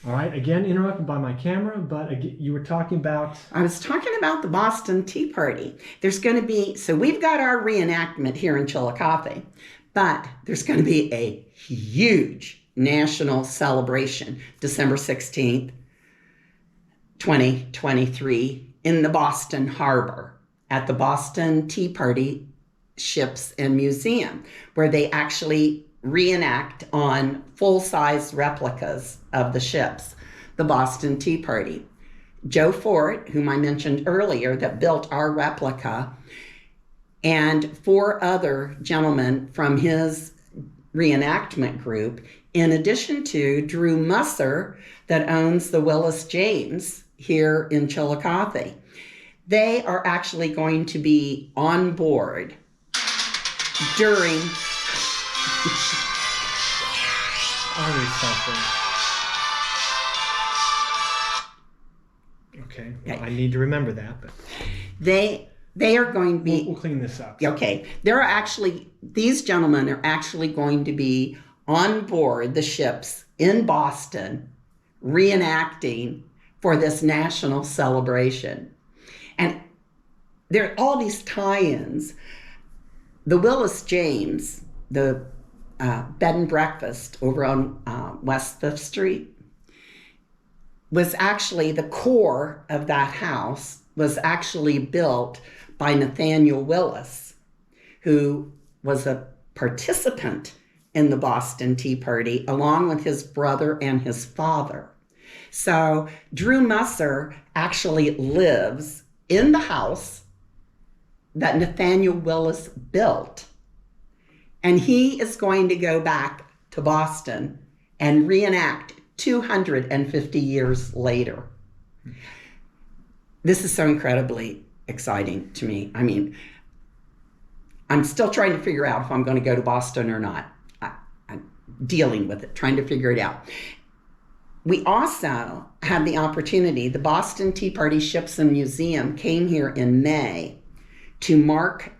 All right, again, interrupted by my camera, but again, you were talking about... I was talking about the Boston Tea Party. There's going to be, so we've got our reenactment here in Chillicothe, but there's going to be a huge national celebration December 16th, 2023 in the Boston Harbor at the Boston Tea Party Ships and Museum, where they actually reenact on full-size replicas of the ships, the Boston Tea Party. Joe Fort, whom I mentioned earlier, that built our replica, and 4 other gentlemen from his reenactment group, in addition to Drew Musser, that owns the Willis James here in Chillicothe. They are actually going to be on board during... Always something. Okay, well, I need to remember that, but... They are going to be... We'll clean this up. Okay. These gentlemen are actually going to be on board the ships in Boston reenacting for this national celebration. And there are all these tie-ins. The Willis James, the bed and breakfast over on West 5th Street, was actually, the core of that house was actually built by Nathaniel Willis, who was a participant in the Boston Tea Party, along with his brother and his father. So Drew Musser actually lives in the house that Nathaniel Willis built. And he is going to go back to Boston and reenact 250 years later. This is so incredibly exciting to me. I mean, I'm still trying to figure out if I'm going to go to Boston or not. I'm dealing with it, trying to figure it out. We also had the opportunity, the Boston Tea Party Ships and Museum came here in May to mark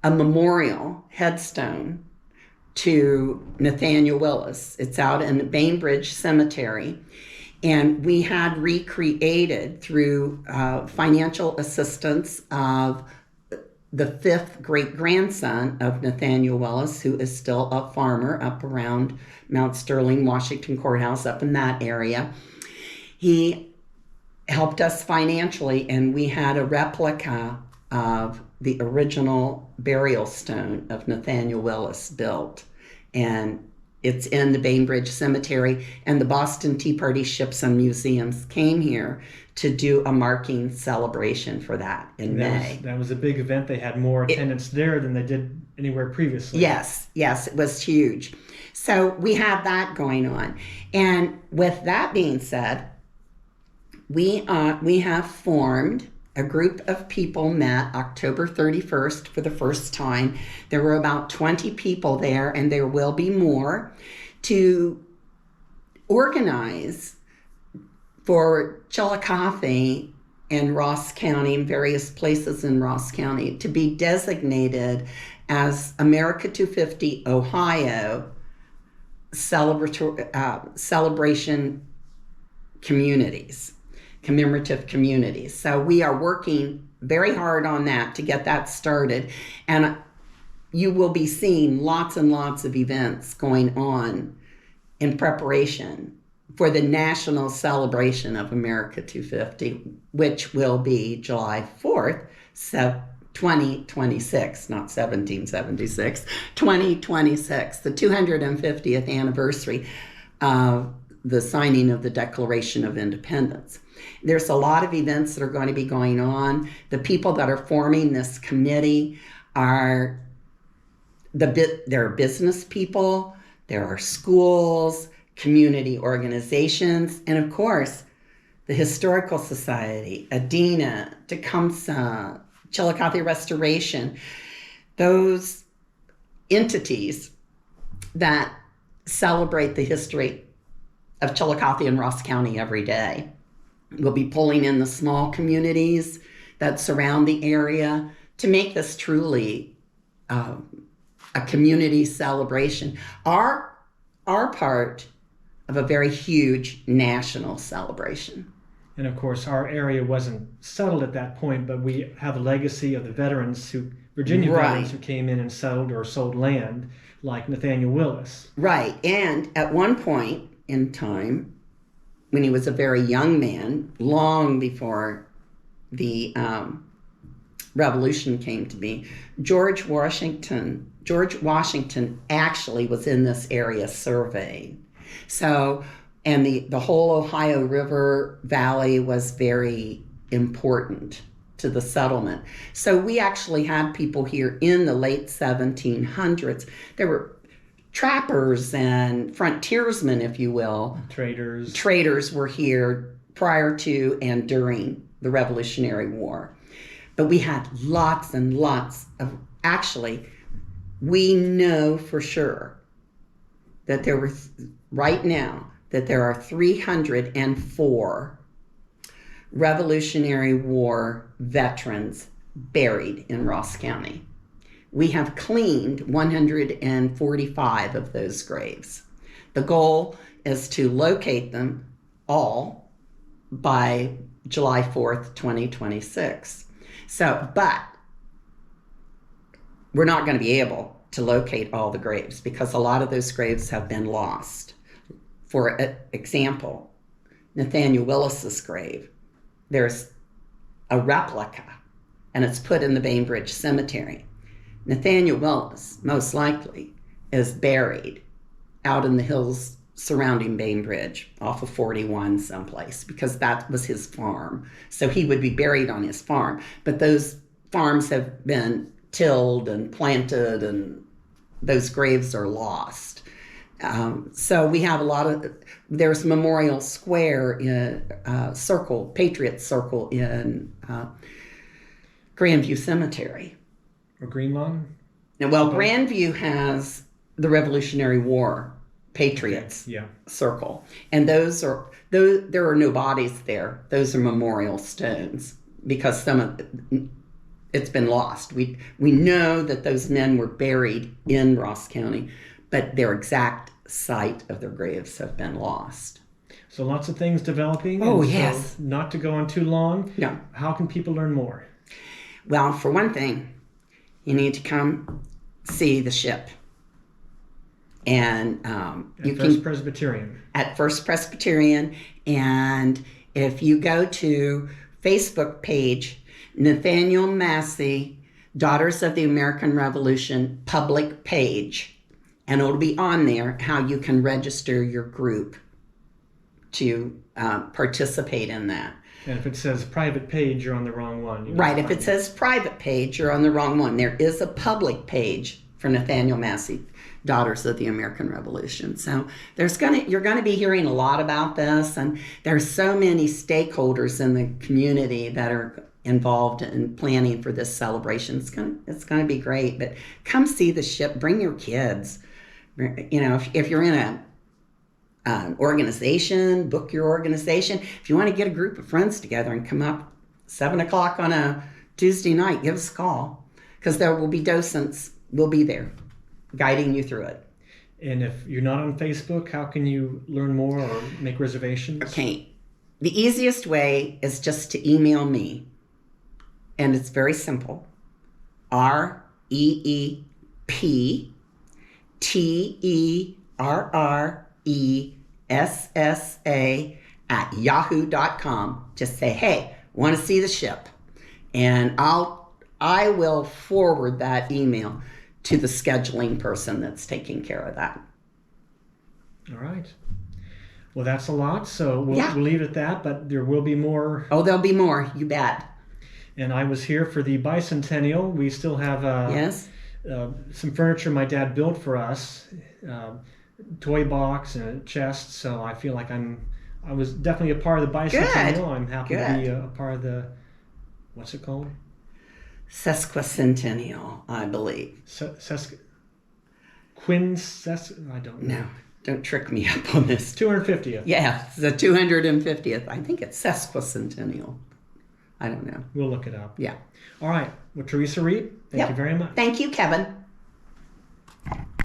a memorial headstone to Nathaniel Willis. It's out in Bainbridge Cemetery. And we had recreated through financial assistance of the 5th great-grandson of Nathaniel Willis, who is still a farmer up around Mount Sterling, Washington Courthouse, up in that area. He helped us financially, and we had a replica of the original burial stone of Nathaniel Willis built. And it's in the Bainbridge Cemetery, and the Boston Tea Party Ships and Museums came here to do a marking celebration for that in May. That was a big event. They had more attendance there than they did anywhere previously. Yes, it was huge. So we have that going on. And with that being said, we have formed a group of people, met October 31st for the first time. There were about 20 people there, and there will be more, to organize for Chillicothe and Ross County, and various places in Ross County, to be designated as America 250 Ohio celebration communities. Commemorative communities. So we are working very hard on that to get that started. And you will be seeing lots and lots of events going on in preparation for the national celebration of America 250, which will be July 4th, 2026, not 1776, 2026, the 250th anniversary of the signing of the Declaration of Independence. There's a lot of events that are going to be going on. The people that are forming this committee are there are business people, there are schools, community organizations, and of course, the Historical Society, ADINA, Tecumseh, Chillicothe Restoration, those entities that celebrate the history of Chillicothe and Ross County every day. We'll be pulling in the small communities that surround the area to make this truly a community celebration. Our part of a very huge national celebration. And of course, our area wasn't settled at that point, but we have a legacy of the Virginia veterans who came in and settled or sold land, like Nathaniel Willis. Right. And at one point in time, when he was a very young man, long before the Revolution came to be, George Washington actually was in this area surveying. So, and the whole Ohio River Valley was very important to the settlement. So we actually had people here in the late 1700s. There were trappers and frontiersmen, if you will. Traders. Traders were here prior to and during the Revolutionary War. But we had lots and lots of, actually, we know for sure that there were, right now, that there are 304 Revolutionary War veterans buried in Ross County. We have cleaned 145 of those graves. The goal is to locate them all by July 4th, 2026. So, but we're not going to be able to locate all the graves because a lot of those graves have been lost. For example, Nathaniel Willis's grave, there's a replica, and it's put in the Bainbridge Cemetery. Nathaniel Willis, most likely, is buried out in the hills surrounding Bainbridge, off of 41 someplace, because that was his farm. So he would be buried on his farm. But those farms have been tilled and planted, and those graves are lost. So we have a lot of, there's Memorial Square in Circle, Patriot Circle in Grandview Cemetery. Or Greenlawn? Well, Grandview has the Revolutionary War Patriots Circle. And those there are no bodies there. Those are memorial stones because some of it's been lost. We know that those men were buried in Ross County, but their exact site of their graves have been lost. So lots of things developing. Oh, and yes. So not to go on too long. No. How can people learn more? Well, for one thing, you need to come see the ship. And you First can Presbyterian. At First Presbyterian. And if you go to Facebook page, Nathaniel Massey, Daughters of the American Revolution public page, and it'll be on there how you can register your group to participate in that. And if it says private page, you're on the wrong one. Right. If it says private page, you're on the wrong one. There is a public page for Nathaniel Massey, Daughters of the American Revolution. So you're going to be hearing a lot about this, and there's so many stakeholders in the community that are involved in planning for this celebration. It's going to be great. But come see the ship. Bring your kids. You know, if you're in an organization, book your organization. If you want to get a group of friends together and come up 7:00 on a Tuesday night, give us a call, because there will be docents. We'll be there guiding you through it. And if you're not on Facebook, how can you learn more or make reservations? Okay. The easiest way is just to email me. And it's very simple. REEPTERRESSA Just say, hey, want to see the ship. And I will forward that email to the scheduling person that's taking care of that. All right. Well, that's a lot, so we'll leave it at that, but there will be more. Oh, there'll be more, you bet. And I was here for the bicentennial. We still have some furniture my dad built for us, toy box and a chest, so I feel like I was definitely a part of the bicentennial. Good. I'm happy to be a part of the, what's it called? Sesquicentennial, I believe. I don't know. No, don't trick me up on this. 250th. Yeah, the 250th. I think it's sesquicentennial. I don't know. We'll look it up. Yeah. All right. Well, Terressa Reep, thank you very much. Thank you, Kevin.